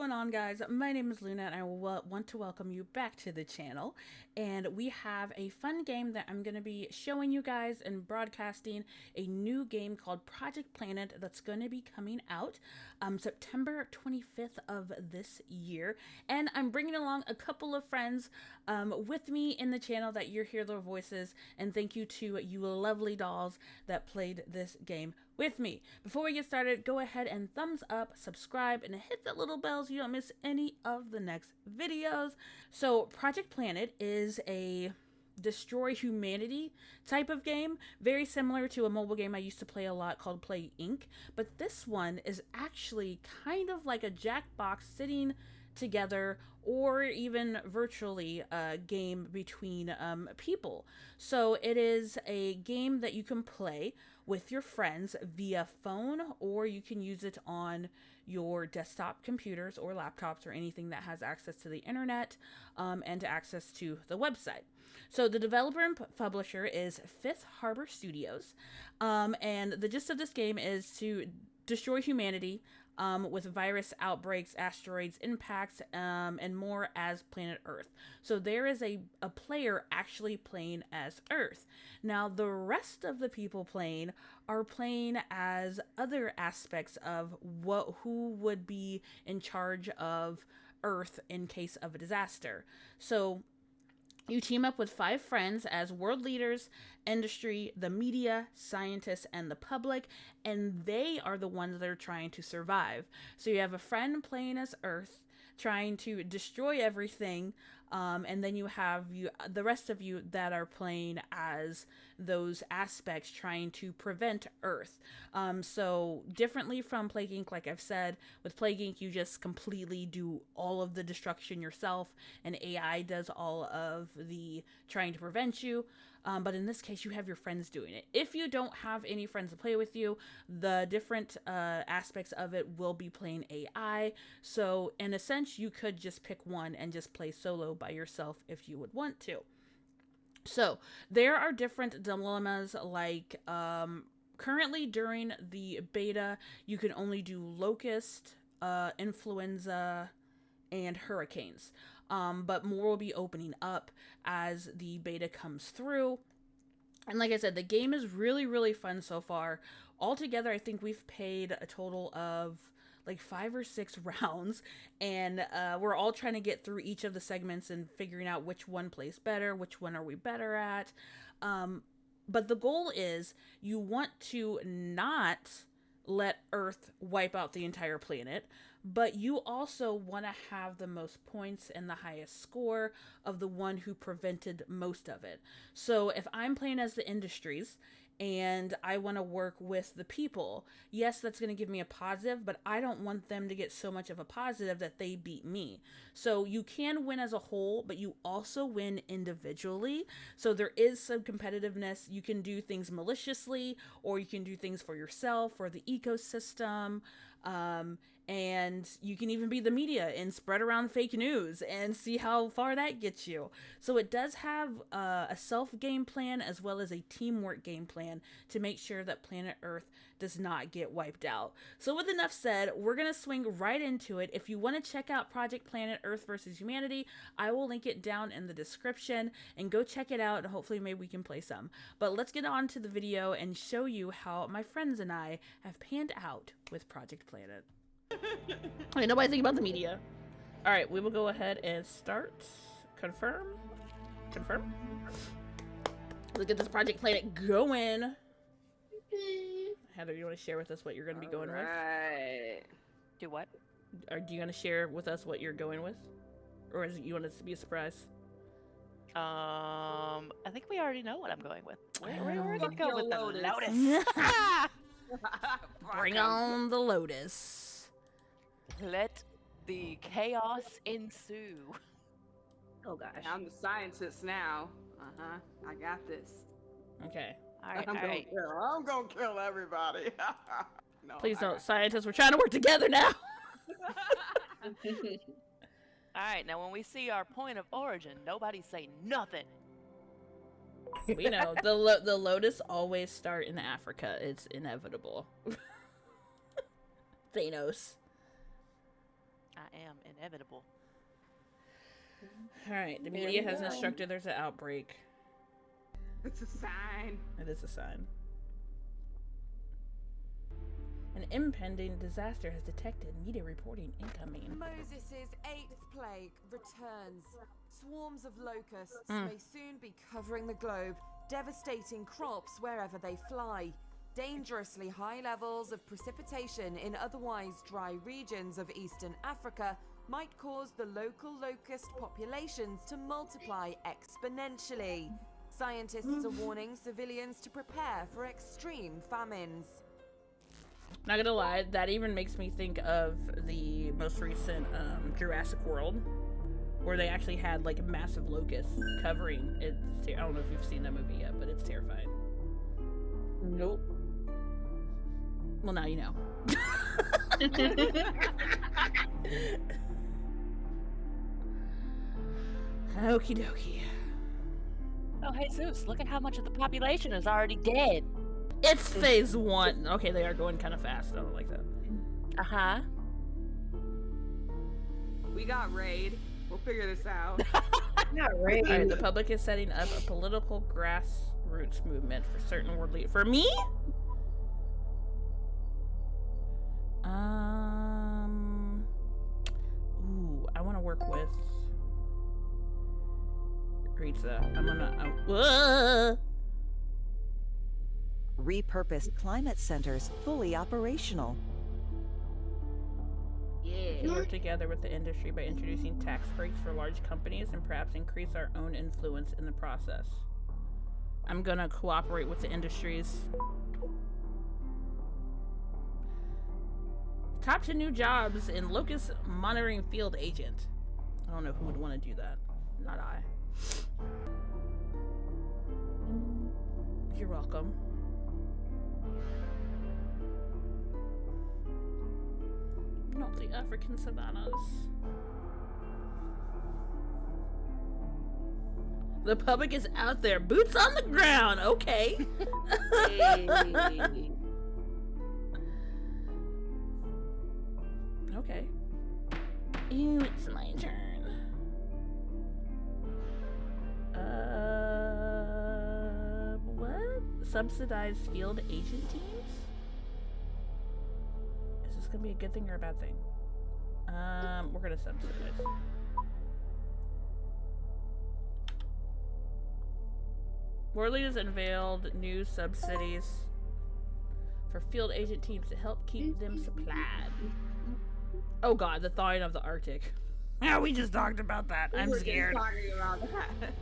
going on, guys? My name is Luna and I want to welcome you back to the channel. And we have a fun game that I'm going to be showing you guys and broadcasting, a new game called Project Planet that's going to be coming out September 25th of this year. And I'm bringing along a couple of friends with me in the channel that you hear their voices. And thank you to you lovely dolls that played this game with me. Before we get started, go ahead and thumbs up, subscribe, and hit that little bell so you don't miss any of the next videos. So Project Planet is a destroy humanity type of game, very similar to a mobile game I used to play a lot called Play Inc. But this one is actually kind of like a Jackbox sitting together or even virtually a game between people. So it is a game that you can play with your friends via phone, or you can use it on your desktop computers or laptops or anything that has access to the internet and access to the website. So the developer and publisher is Fifth Harbor Studios, and the gist of this game is to destroy humanity with virus outbreaks, asteroids impacts, and more as planet Earth. So there is a player actually playing as Earth. Now the rest of the people playing are playing as other aspects of who would be in charge of Earth in case of a disaster. So you team up with 5 friends as world leaders, industry, the media, scientists, and the public, and they are the ones that are trying to survive. So you have a friend playing as Earth, trying to destroy everything, and then you have the rest of you that are playing as those aspects trying to prevent Earth. So differently from Plague Inc., like I've said, with Plague Inc. you just completely do all of the destruction yourself, and AI does all of the trying to prevent you. But in this case, you have your friends doing it. If you don't have any friends to play with you, the different aspects of it will be playing AI. So in a sense, you could just pick one and just play solo by yourself if you would want to. So there are different dilemmas, like currently during the beta, you can only do locust, influenza, and hurricanes. But more will be opening up as the beta comes through. And like I said, the game is really, really fun so far. Altogether, I think we've played a total of like 5 or 6 rounds, and we're all trying to get through each of the segments and figuring out which one plays better, which one are we better at. But the goal is you want to not let Earth wipe out the entire planet, but you also want to have the most points and the highest score of the one who prevented most of it. So if I'm playing as the industries and I want to work with the people, yes, that's going to give me a positive, but I don't want them to get so much of a positive that they beat me. So you can win as a whole, but you also win individually. So there is some competitiveness. You can do things maliciously, or you can do things for yourself or the ecosystem. And you can even be the media and spread around fake news and see how far that gets you. So it does have a self game plan as well as a teamwork game plan to make sure that planet Earth does not get wiped out. So with enough said, we're going to swing right into it. If you want to check out Project Planet Earth versus Humanity, I will link it down in the description, and go check it out, and hopefully maybe we can play some. But let's get on to the video and show you how my friends and I have panned out with Project Planet. I know what I think about the media. Alright, we will go ahead and start. Confirm. Confirm. Let's get this Project Planet going. Heather, you want to share with us what you're going to be going with? Do what? Or do you want to share with us what you're going with? Or is it you want us to be a surprise? I think we already know what I'm going with. We're gonna go with the Lotus. Bring on the Lotus. Let the chaos ensue. Oh gosh. I'm the scientist now. I got this. Okay. Alright, I'm gonna kill everybody. No, please don't, scientists. We're trying to work together now. Alright, now when we see our point of origin, nobody say nothing. We know the Lotus always start in Africa. It's inevitable. Thanos. I am inevitable. All right, the There media we has go. instructed there's an outbreak. It's a sign. It is a sign. An impending disaster has detected. Media reporting incoming. Moses' 8th plague returns. Swarms of locusts Mm. may soon be covering the globe, devastating crops wherever they fly. Dangerously high levels of precipitation in otherwise dry regions of eastern Africa might cause the local locust populations to multiply exponentially. Scientists are warning civilians to prepare for extreme famines. Not gonna lie, that even makes me think of the most recent Jurassic World, where they actually had like massive locusts covering it. I don't know if you've seen that movie yet, but it's terrifying. Nope. Well, now you know. Okie dokie. Oh, hey Zeus, look at how much of the population is already dead. It's phase 1. Okay, they are going kind of fast. I don't like that. Uh-huh. We got raid. We'll figure this out. Not really. All right, the public is setting up a political grassroots movement for certain world leaders. For me? Ooh, I want to work with Ritza. I'm gonna. Repurposed climate centers fully operational. We can work together with the industry by introducing tax breaks for large companies and perhaps increase our own influence in the process. I'm gonna cooperate with the industries. Top 10 new jobs in locust monitoring field agent. I don't know who would want to do that. Not I. You're welcome. Not the African savannas. The public is out there. Boots on the ground. Okay. Okay. Ew, it's my turn. What? Subsidized field agent teams? Is this gonna be a good thing or a bad thing? We're gonna subsidize. World leaders unveiled new subsidies for field agent teams to help keep them supplied. Oh god, the thawing of the Arctic. Yeah, we just talked about that. I'm We were just scared. talking about that.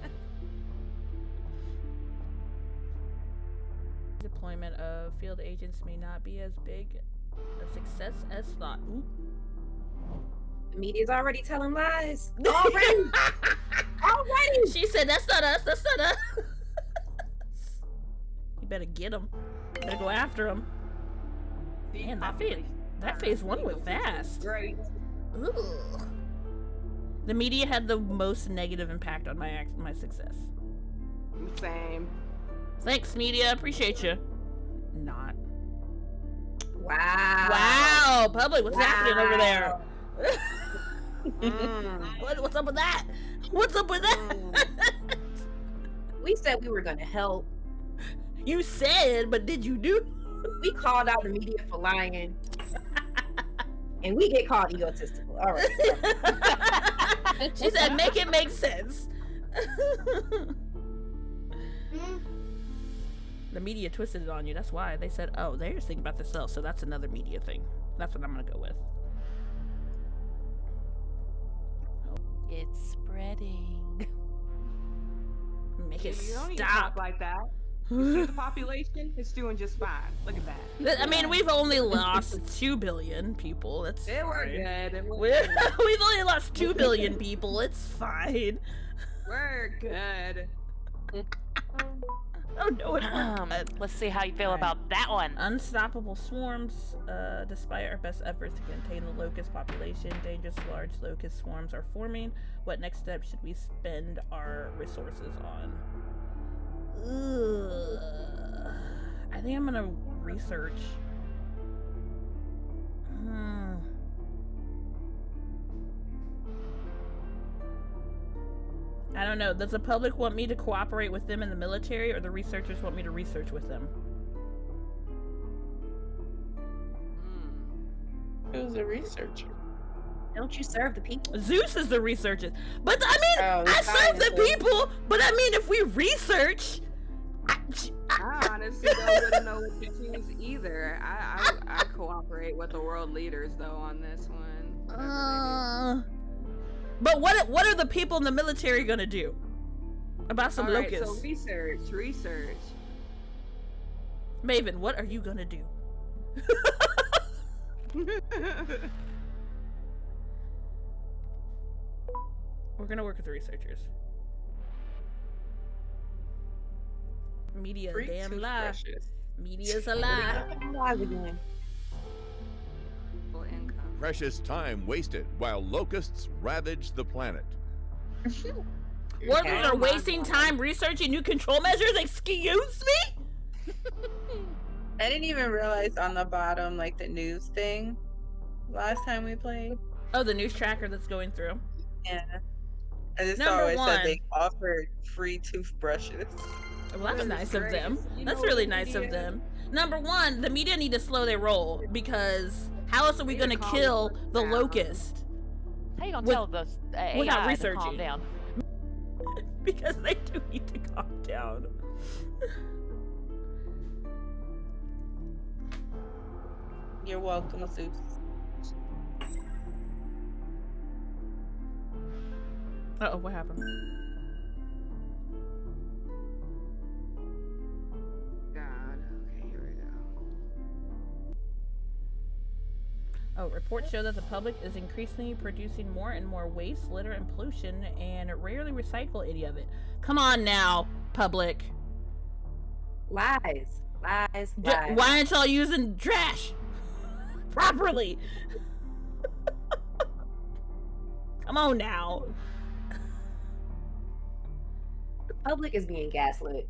Deployment of field agents may not be as big a success as thought. Ooh. The media's already telling lies. Already. Already. She said, "That's not us. That's not us." You better get him. Better go after him. Man, that phase 1 went fast. Great. Ooh. The media had the most negative impact on my success. Same. Thanks, media. Appreciate you. Not. Wow. Wow, public, what's happening over there? Mm. What's up with that? What's up with that? We said we were gonna help. You said, but did you do? We called out the media for lying. And we get called egotistical. All right. She said, make it make sense. The media twisted it on you. That's why they said, oh, they're just thinking about themselves. So that's another media thing. That's what I'm going to go with. It's spreading. Make it You don't need to stop. talk like that. You see the population? It's doing just fine. Look at that. I mean, we've only lost 2 billion people. That's They were fine. good. We've only lost 2 billion people. It's fine. We're good. Oh no, it's not. Let's see how you feel about that one. Unstoppable swarms. Despite our best efforts to contain the locust population, dangerous large locust swarms are forming. What next step should we spend our resources on? Ugh. I think I'm gonna research. no. Does the public want me to cooperate with them in the military, or the researchers want me to research with them? Who's a researcher? Don't you serve the people? Zeus is the researcher. But I mean, I serve the people, but I mean, if we research... I honestly wouldn't know what to choose either. I cooperate with the world leaders though on this one. But what are the people in the military gonna do about some locusts? So research. Maven, what are you gonna do? We're gonna work with the researchers. Media, Free damn lie. toothbrushes. Media's a lie. Live again. Full income. Precious time wasted while locusts ravage the planet. Workers are wasting time researching new control measures? Excuse me? I didn't even realize on the bottom, like the news thing last time we played. Oh, the news tracker that's going through. Yeah. I just Number saw it one. said they offered free toothbrushes. Well, that's That is nice of great. them. You That's know really what, nice of media? them. Number one, the media need to slow their roll, because how else are we Need going to to calm kill down. the locust? How you gonna With- tell the AI without to researching. calm down? Because they do need to calm down. You're welcome, Zeus. Uh-oh, what happened? God. Okay, here we go. Oh, reports show that the public is increasingly producing more and more waste, litter, and pollution, and rarely recycle any of it. Come on now, public. Lies. Lies. D- Lies. why aren't y'all using trash properly? Come on now. The public is being gaslit.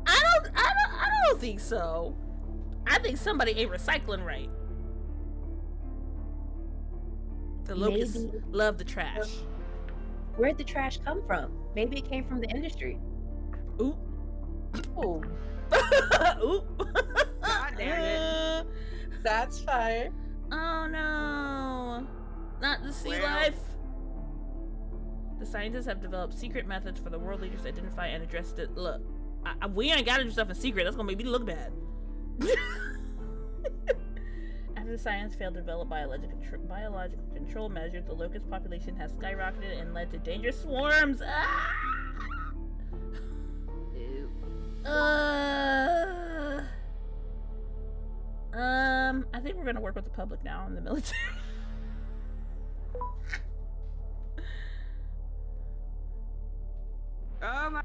I don't think so. I think somebody ain't recycling right. The locusts Maybe. love the trash. Where'd the trash come from? Maybe it came from the industry. Ooh. Oh, Ooh. God damn it. That's fire. Oh no. Not the sea Well. life. The scientists have developed secret methods for the world leaders to identify and address it. Look, we ain't gotta do stuff in secret. That's gonna make me look bad. After the science failed to develop biological control measures, the locust population has skyrocketed and led to dangerous swarms. Ah! Ew. I think we're gonna work with the public now in the military. Oh my.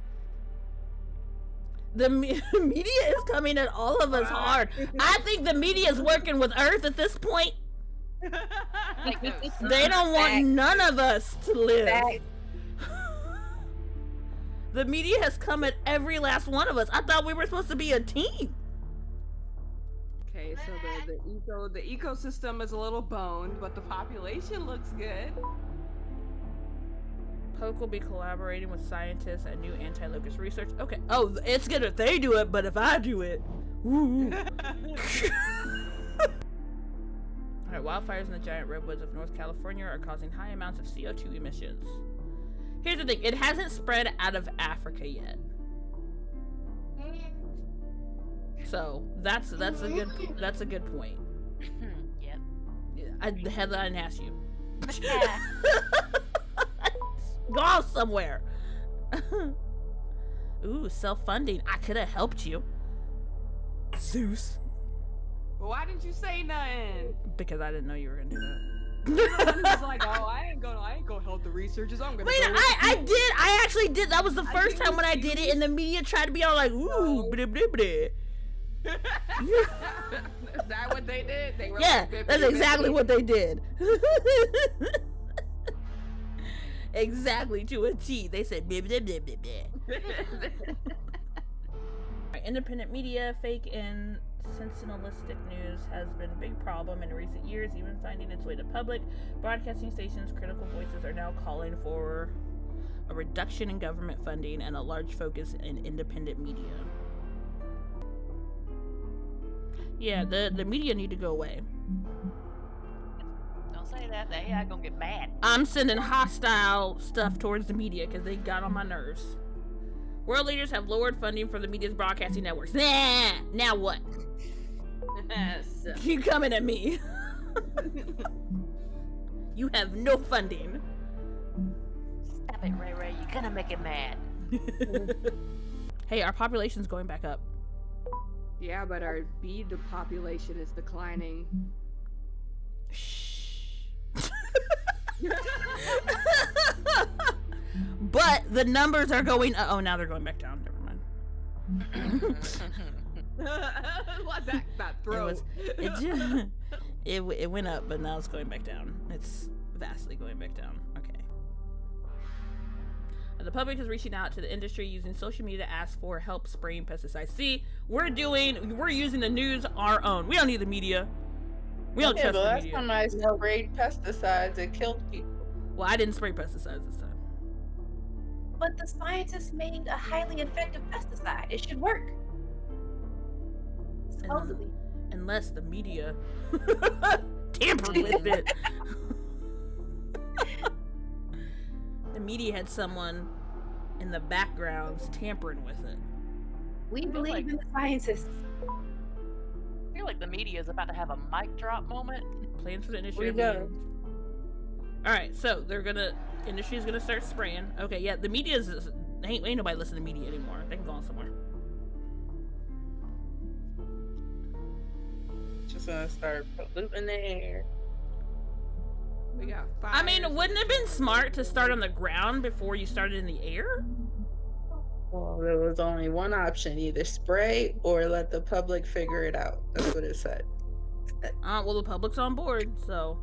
The media is coming at all of us hard. I think the media is working with Earth at this point. They don't want Facts. none of us to live. Facts. The media has come at every last one of us. I thought we were supposed to be a team. Okay, so the ecosystem is a little boned, but the population looks good. Poke will be collaborating with scientists at new anti-locust research. Okay. Oh, it's good if they do it, but if I do it, woo. Alright, wildfires in the giant redwoods of North California are causing high amounts of CO2 emissions. Here's the thing, it hasn't spread out of Africa yet. So that's a good point. Yep. The headline asked you. Go off somewhere. Ooh, self-funding. I could have helped you. Zeus. Well, why didn't you say nothing? Because I didn't know you were gonna do that. He was like, oh, I ain't gonna help the researchers. I'm gonna. Wait, go with I you." did. I actually did. That was the first didn't time when I see did you. it, and the media tried to be all like, ooh, blah, blah, blah. Is that what they did? They were Yeah, like, that's exactly what they did. Exactly to a T. They said, blah, blah, blah, blah, blah. Independent media, fake and sensationalistic news has been a big problem in recent years, even finding its way to public broadcasting stations. Critical voices are now calling for a reduction in government funding and a large focus in independent media. Yeah, the media need to go away. Don't say that. The AI gonna get mad. I'm sending hostile stuff towards the media because they got on my nerves. World leaders have lowered funding for the media's broadcasting networks. Nah, now what? Yes. You coming at me? You have no funding. Stop it, Ray Ray. You're gonna make it mad. Hey, our population's going back up. Yeah, but our bead population is declining. Shh. But the numbers are going. Oh, now they're going back down. Never mind. What that throat? It went up, but now it's going back down. It's vastly going back down. Okay. The public is reaching out to the industry using social media to ask for help spraying pesticides. See, we're using the news our own. We don't need the media. We don't trust the last media. time I sprayed pesticides, it killed people. Well, I didn't spray pesticides this time. But the scientists made a highly effective pesticide. It should work. Supposedly. Unless the media tampered with it. The media had someone in the backgrounds tampering with it. We believe in the scientists. I feel like the media is about to have a mic drop moment. Plans for the industry. We go. All right, so industry is gonna start spraying. Okay, yeah, the media ain't nobody listening to media anymore. They can go on somewhere. Just gonna start polluting the air. We got fires. I mean, wouldn't it have been smart to start on the ground before you started in the air? Well, there was only one option: either spray or let the public figure it out. That's what it said. Well, the public's on board, so.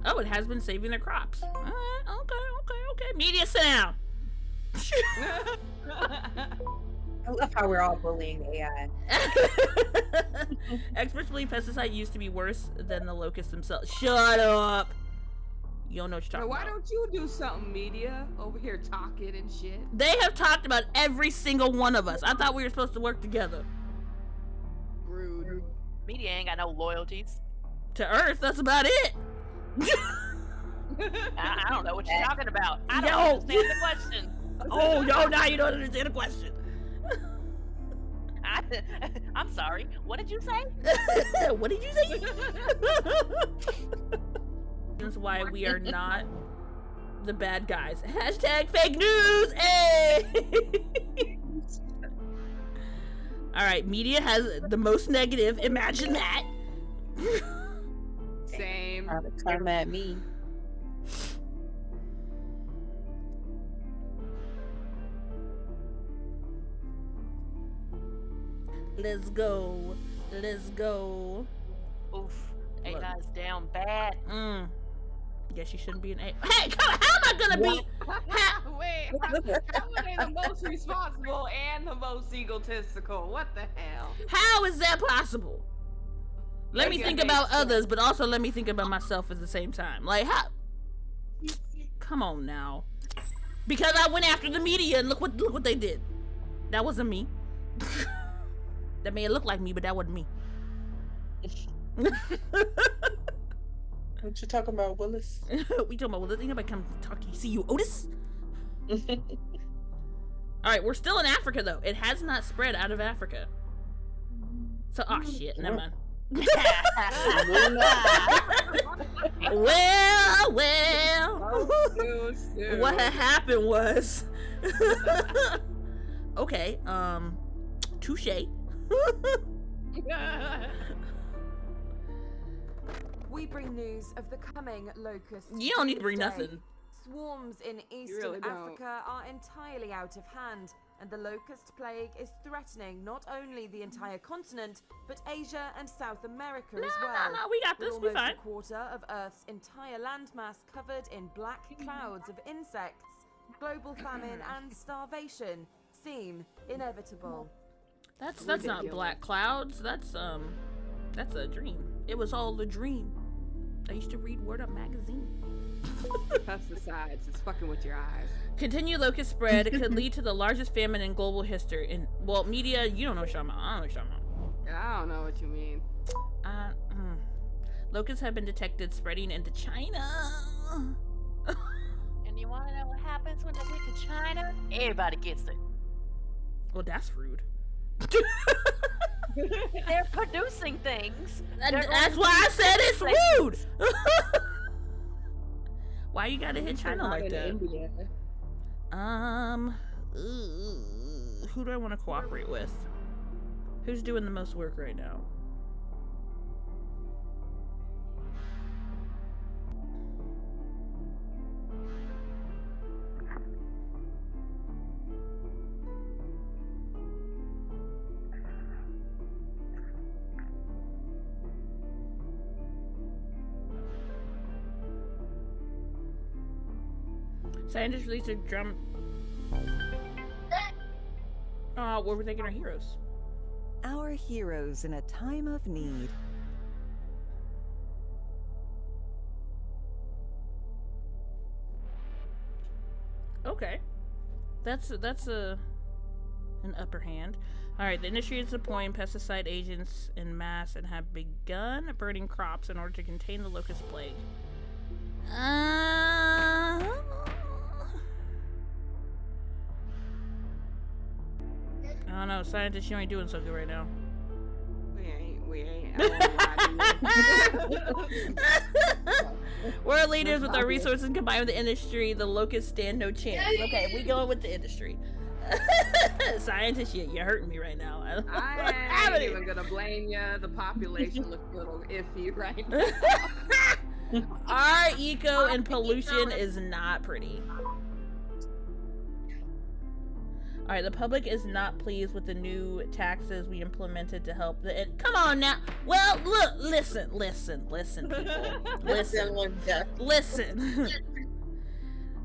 Oh, it has been saving their crops. All right, okay. Media, sit down. I love how we're all bullying AI. Experts believe pesticide used to be worse than the locusts themselves. Shut up. You don't know what you're talking Why about. don't you do something, media? Over here talking and shit. They have talked about every single one of us. I thought we were supposed to work together. Rude. Media ain't got no loyalties. To Earth, that's about it. I don't know what you're talking about. I don't Yo. understand the question. Oh, no, now you don't understand the question. I'm sorry. What did you say? What did you say? That's why we are not the bad guys. Hashtag fake news. Hey. All right, media has the most negative. Imagine that. Same. Trying to come at me. Let's go. Oof. Look. AI's down bad. Guess you shouldn't be an A. Hey, come on, how am I gonna be? Wait, how are they the most responsible and the most egotistical? What the hell? How is that possible? Let me think about others, but also let me think about myself at the same time. Like, how? Come on now. Because I went after the media and look what they did. That wasn't me. That may look like me, but that wasn't me. What you talking about, Willis? We talking about Willis. Ain't nobody come talk to you. See you, Otis? All right, we're still in Africa though. It has not spread out of Africa. So, oh shit, never mind. Well. What had happened was, okay, touche. We bring news of the coming locust. You don't need to bring Tuesday. nothing. Swarms in eastern really don't. Africa are entirely out of hand, and the locust plague is threatening not only the entire continent, but Asia and South America as well. No, we got With this. We almost fine. a quarter of Earth's entire landmass covered in black clouds of insects, global famine and starvation seem inevitable. That's not Ridiculous. black clouds. That's a dream. It was all a dream. I used to read Word Up magazine. Pesticides. It's fucking with your eyes. Continued locust spread could lead to the largest famine in global history. In media, you don't know what I'm talking about. I don't know what I'm talking about. I don't know what you mean. Locusts have been detected spreading into China. And you want to know what happens when they get to China? Everybody gets it. Well, that's rude. They're producing things. That's why I said it's rude. Why you gotta hit China Not like in that? India. Who do I want to cooperate with? Who's doing the most work right now? Scientists released a drum. What were they our heroes? Our heroes in a time of need. Okay, that's an upper hand. All right, the industry is deploying pesticide agents in mass and have begun burning crops in order to contain the locust plague. I don't know, scientists, you ain't doing so good right now. We ain't. I won't lie to you. World leaders with our resources combined with the industry, the locusts stand no chance. Okay, we going with the industry. Scientists, you're hurting me right now. I ain't even gonna blame you. The population looks a little iffy right now. Our eco and pollution is not pretty. Alright, the public is not pleased with the new taxes we implemented to help the... Come on now! Well, look, listen, people. Listen.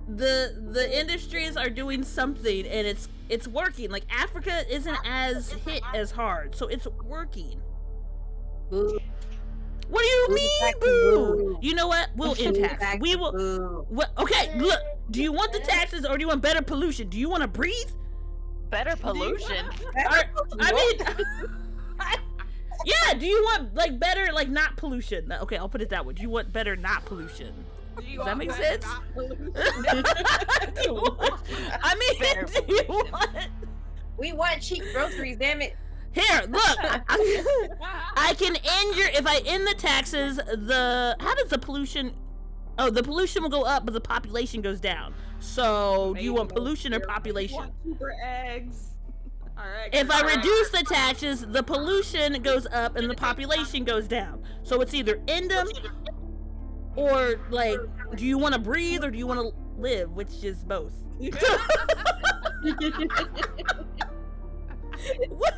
The industries are doing something, and it's working. Like, Africa isn't as hit as hard, so it's working. Boo. What do you mean, boo? You know what? We'll end tax. We will... Okay, look. Do you want the taxes, or do you want better pollution? Do you want to breathe? Better pollution. I mean, yeah. Do you want like better, like not pollution? Okay, I'll put it that way. Do you want better, not pollution? Does that make sense? I mean, do you want? We want cheap groceries, damn it. Here, look. I can end if I end the taxes. How does the pollution? Oh, the pollution will go up, but the population goes down. So, do you want pollution or population? Super eggs. All right. If I reduce the taxes, the pollution goes up and the population goes down. So it's either end them or like, do you want to breathe or do you want to live? Which is both. What?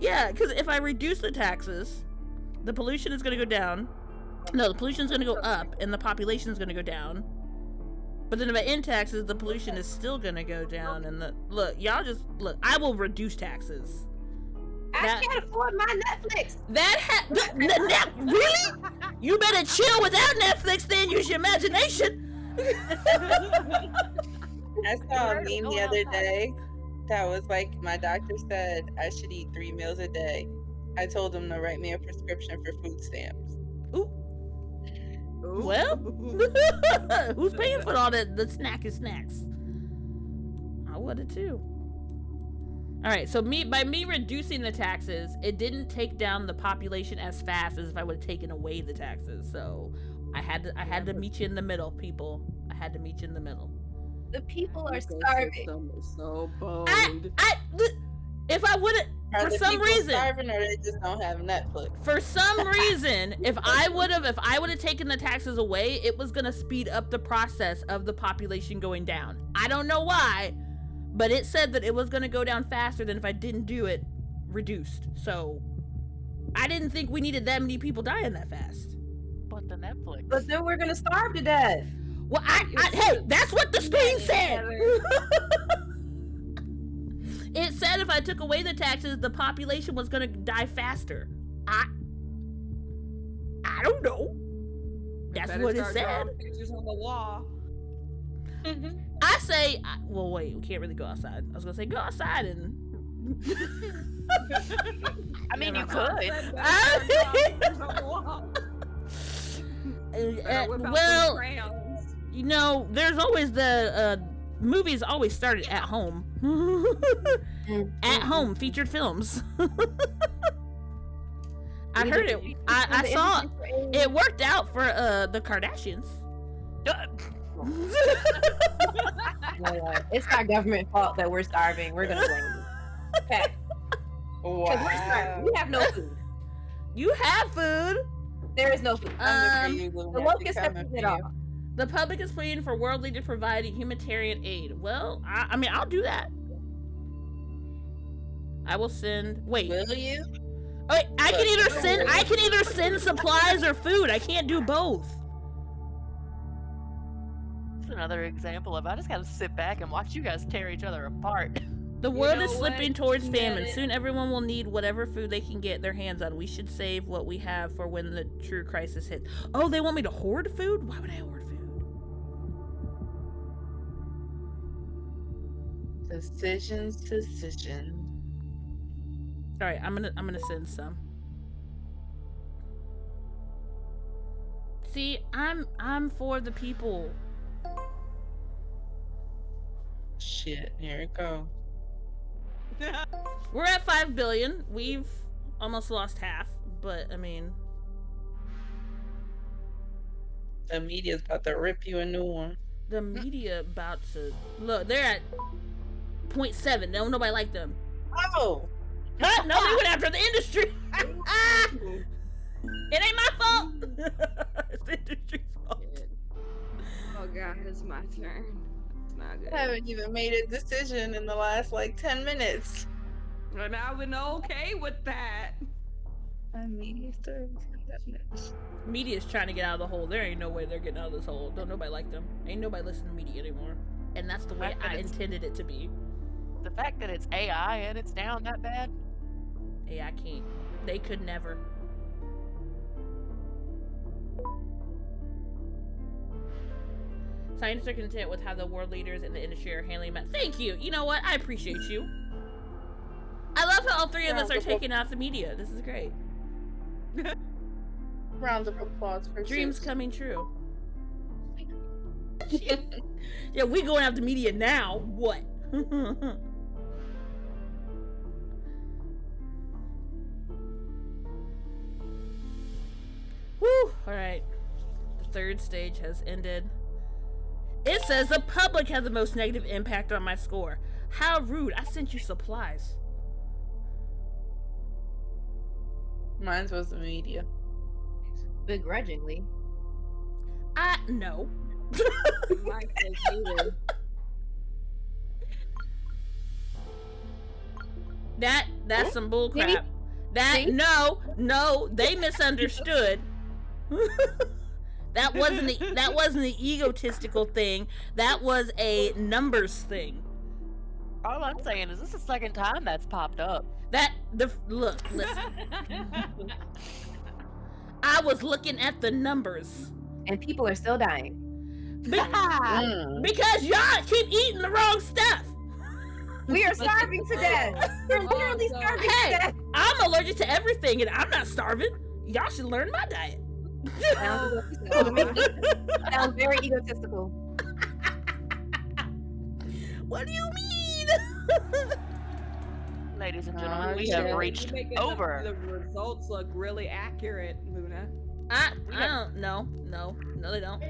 Yeah, because if I reduce the taxes, the pollution is going to go down. No, the pollution is going to go up, and the population is going to go down. But then if I end taxes, the pollution is still going to go down. And look, I will reduce taxes. I can't afford my Netflix. Really? You better chill without Netflix, then use your imagination. I saw a meme the other day that was like, my doctor said I should eat 3 meals a day. I told him to write me a prescription for food stamps. Ooh. Well, who's paying for all the snacky snacks? I would have too. All right, so by me reducing the taxes, it didn't take down the population as fast as if I would have taken away the taxes. So I had to meet you in the middle, people. I had to meet you in the middle. The people are starving. So bold. If I would have, for some reason, starving or they just don't have Netflix. For some reason, if I would have taken the taxes away, it was gonna speed up the process of the population going down. I don't know why, but it said that it was gonna go down faster than if I didn't do it reduced. So I didn't think we needed that many people dying that fast. But the Netflix. But then we're gonna starve to death. Well, hey, that's what the screen said. It said if I took away the taxes, the population was gonna die faster. I don't know. That's what it said. Pictures on the wall. I say, well, wait, we can't really go outside. I was gonna say go outside and. I mean, you could. Well, you know, there's always the movies always started at home. At home featured films. I heard it. I saw it worked out for the Kardashians. It's our government fault that we're starving. We're gonna blame you. Okay. Wow. We have no food. You have food. There is no food. The The locusts have put it off. The public is pleading for world leaders providing humanitarian aid. Well, I mean, I'll do that. I will send. Wait. Will you? Oh, wait, I can either send supplies or food. I can't do both. That's another example of I just gotta sit back and watch you guys tear each other apart. The world know is slipping what? towards You get famine. it. Soon everyone will need whatever food they can get their hands on. We should save what we have for when the true crisis hits. Oh, they want me to hoard food? Why would I hoard food? Decisions. All right, I'm gonna send some. See, I'm for the people. Shit, here it go. We're at 5 billion. We've almost lost half, but I mean, The media's about to rip you a new one. the media about to look. They're at 0.7. No, nobody like them. Oh, Huh? No, they went after the industry. It ain't my fault. It's the industry's fault. Oh god, it's my turn. It's not good. I haven't even made a decision in the last like 10 minutes. And I would okay with that. Media's trying to get out of the hole. There ain't no way they're getting out of this hole. Don't nobody like them. Ain't nobody listening to media anymore. And that's the way Fact that I it's- intended it to be. The fact that it's AI and it's down that bad. Hey, I can't. They could never. Scientists are content with how the world leaders in the industry are handling it. Thank you. You know what? I appreciate you. I love how all three of us are taking off the media. This is great. Round of applause for Dreams Zeus. coming true. Yeah, we going after media now. What? Whew. Alright. The third stage has ended. It says the public has the most negative impact on my score. How rude. I sent you supplies. Mine was the media. Begrudgingly. No. Mine says neither. That's some bull See? crap. That See? no, they misunderstood. That wasn't an egotistical thing. That was a numbers thing. All I'm saying is this is the second time that's popped up. Listen. I was looking at the numbers. And people are still dying. Because y'all keep eating the wrong stuff. We are starving to death. We're literally starving to Hey, death. I'm allergic to everything and I'm not starving. Y'all should learn my diet. Sounds very egotistical. What do you mean? Ladies and gentlemen, we have reached You're making over. The results look really accurate, Luna. I don't know. No, they don't.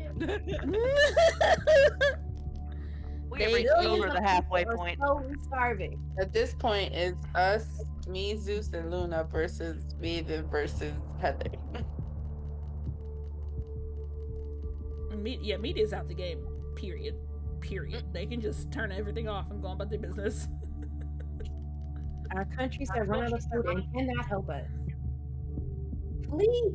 We have They reached really over the halfway point. Slowly starving. At this point, it's us, me, Zeus, and Luna versus Maven versus Heather. Media's out the game. Period. They can just turn everything off and go on about their business. Our countries have run out of food and cannot help us. Flee.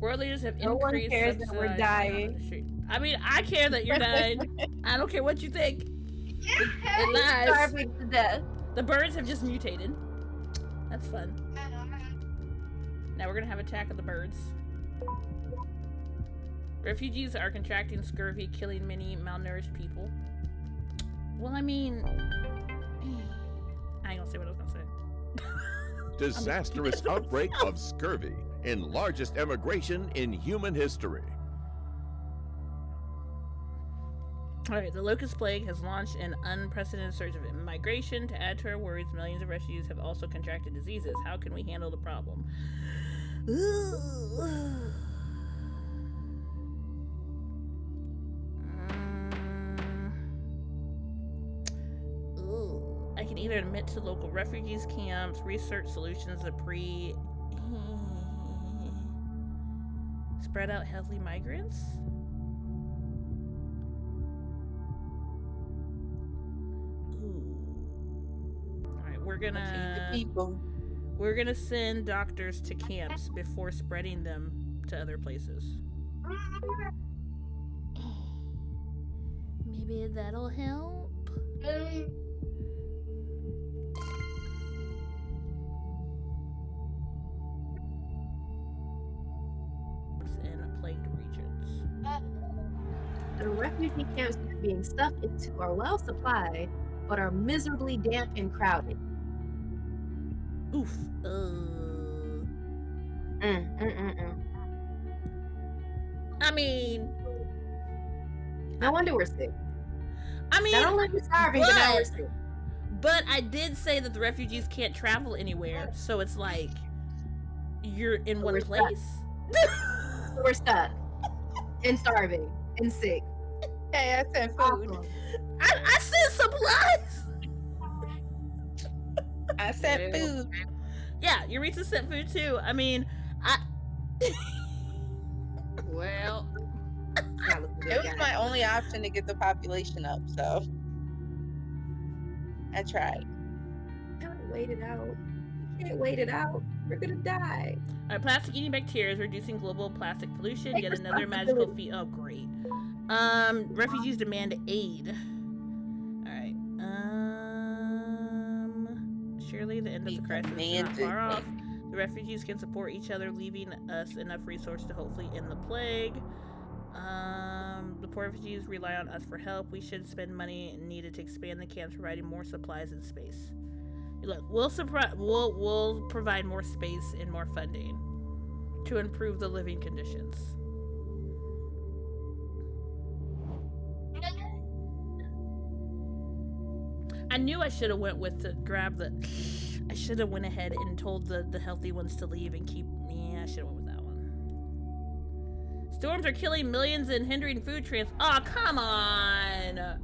World leaders have No one increased cares that we're subsidies dying. on the street. I mean, I care that you're dying. I don't care what you think. It lies. Starving to death. The birds have just mutated. That's fun. Now we're gonna have attack of the birds. Refugees are contracting scurvy, killing many malnourished people. Well, I mean, I ain't gonna say what I was gonna say. Disastrous outbreak of scurvy in largest emigration in human history. Alright, the locust plague has launched an unprecedented surge of migration. To add to our worries, millions of refugees have also contracted diseases. How can we handle the problem? I can either admit to local refugees camps, research solutions that spread out healthy migrants. Alright, we're gonna send doctors to camps before spreading them to other places. Maybe that'll help. In plagued regions. The refugee camps that are being stuffed into are well supplied, but are miserably damp and crowded. Oof. I mean, no wonder we're sick. I mean, not only are we starving, but now we're sick. But I did say that the refugees can't travel anywhere, so it's like you're in one place. We're stuck and starving and sick. Hey, I sent food. I sent supplies. I sent food. Yeah, Eureka sent food too. I mean, Well, it was my only option to get the population up, so I tried. Can't wait it out. Can't wait it out. We're gonna die. Alright, plastic eating bacteria is reducing global plastic pollution. Yet another magical feat. Oh, great. Refugees demand aid. Alright. Surely the end of the crisis is not far off. The refugees can support each other, leaving us enough resources to hopefully end the plague. The poor refugees rely on us for help. We should spend money needed to expand the camps, providing more supplies and space. Look, we'll provide more space and more funding to improve the living conditions. I knew I should have went with to grab the. I should have went ahead and told the healthy ones to leave and keep. Yeah, I should have went with that one. Storms are killing millions and hindering food trans. Oh, come on!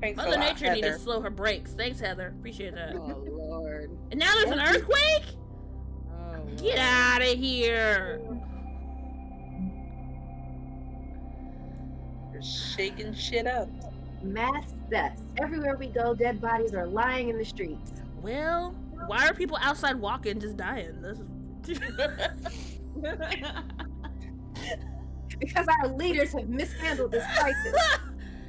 Thanks Mother a lot, Nature needed Heather. to slow her brakes. Thanks, Heather. Appreciate that. oh Lord. And now there's an earthquake? Oh, Get out of here! You're shaking shit up. Mass deaths. Everywhere we go, dead bodies are lying in the streets. Well, why are people outside walking just dying? This is... Because our leaders have mishandled this crisis.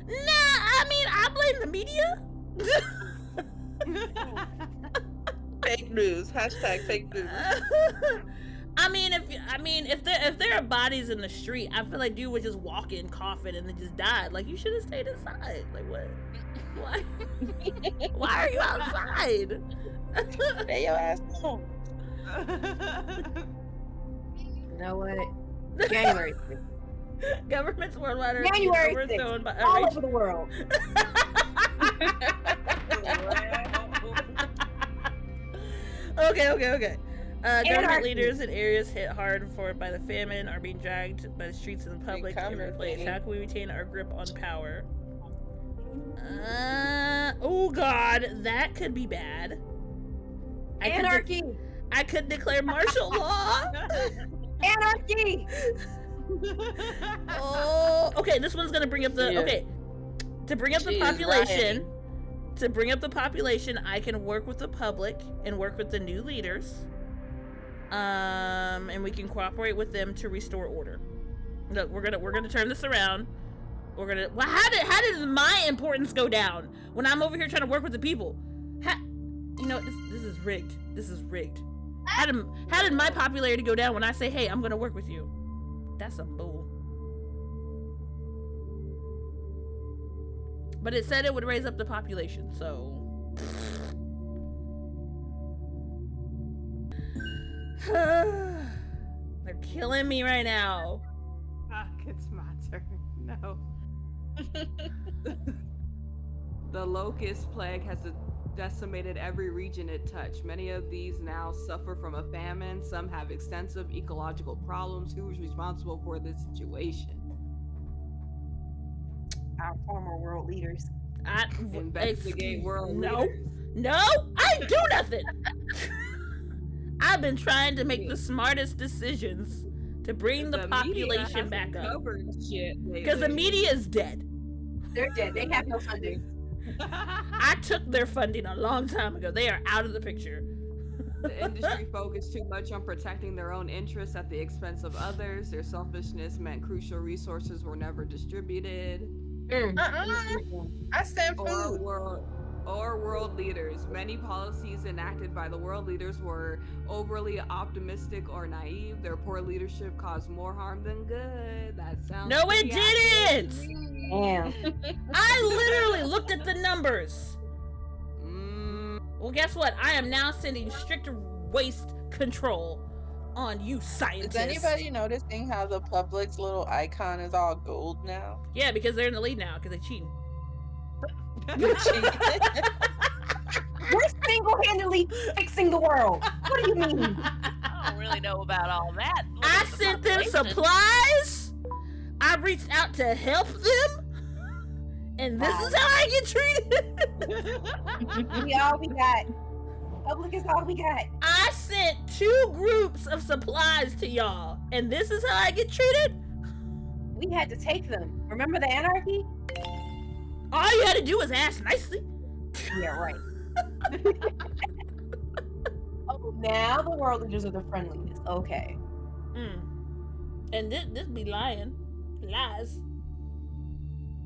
Nah, I mean, I blame the media. Fake news. Hashtag fake news. if there are bodies in the street, I feel like dude would just walk in coughing and then just died. Like, you should have stayed inside. Like, what? Why? Why are you outside? Stay your ass home. You know what? January 6th. Governments worldwide are January overthrown 6th. by All over the world. Okay. Government leaders in areas hit hard by the famine are being dragged by the streets in the public and replaced. How can we retain our grip on power? Oh God, that could be bad. Anarchy. I could declare martial law. Anarchy. Oh, okay. This one's gonna bring up the to bring up the population. To bring up the population, I can work with the public and work with the new leaders. And we can cooperate with them to restore order. Look, we're gonna turn this around. We're gonna. Well, how did my importance go down when I'm over here trying to work with the people? You know, this is rigged. This is rigged. How did my popularity go down when I say, hey, I'm gonna work with you? That's some bull. But it said it would raise up the population, so. They're killing me right now. Fuck, it's my turn. No. The locust plague has decimated every region it touched. Many of these now suffer from a famine. Some have extensive ecological problems. Who is responsible for this situation? Our former world leaders. Investigate world leaders. No, I do nothing. I've been trying to make the smartest decisions to bring the population back up. Because the media is dead. They're dead. They have no funding. I took their funding a long time ago. They are out of the picture. The industry focused too much on protecting their own interests at the expense of others. Their selfishness meant crucial resources were never distributed. I sent food. Or world leaders. Many policies enacted by the world leaders were overly optimistic or naive. Their poor leadership caused more harm than good. That sounds. No, it didn't. Damn. I literally looked at the numbers. Well, guess what? I am now sending strict waste control on you, scientists. Is anybody noticing how the Publix little icon is all gold now? Yeah, because they're in the lead now because they're cheating. We're single-handedly fixing the world. What do you mean? I don't really know about all that. I sent them supplies. I reached out to help them. And this is how I get treated. We all we got. Public is all we got. I sent 2 groups of supplies to y'all. And this is how I get treated? We had to take them. Remember the anarchy? All you had to do was ask nicely. Yeah, right. Oh, now the world leaders are the friendliest. Okay. And this be lying. Lies.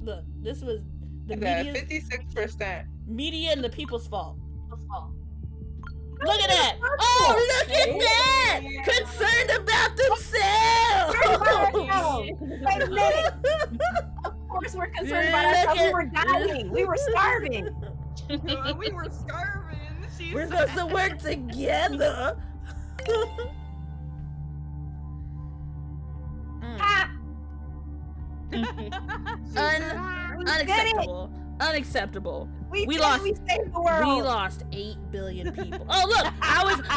Look, this was the media. 56%. Media and the people's fault. Look at that! Oh, look at that! Concerned about themselves! Wait a minute! Of course we're concerned about ourselves. We were dying. We were starving. We were starving. We're supposed to work together. Unacceptable. Unacceptable. We saved the world. We lost 8 billion people. Oh look,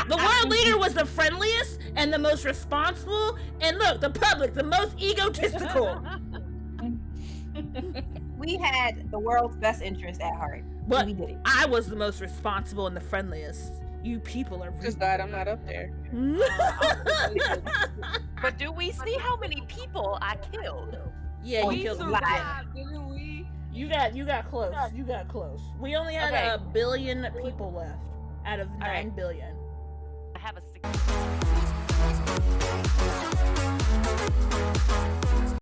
the world leader was the friendliest and the most responsible, and look, the public, the most egotistical. We had the world's best interest at heart. But we did it. I was the most responsible and the friendliest. You people are Just glad I'm not up there. But do we see how many people I killed? Yeah, you killed a lot. Didn't we? You got close. You got close. We only had Okay. 1 billion people left out of 9 right. billion. I have a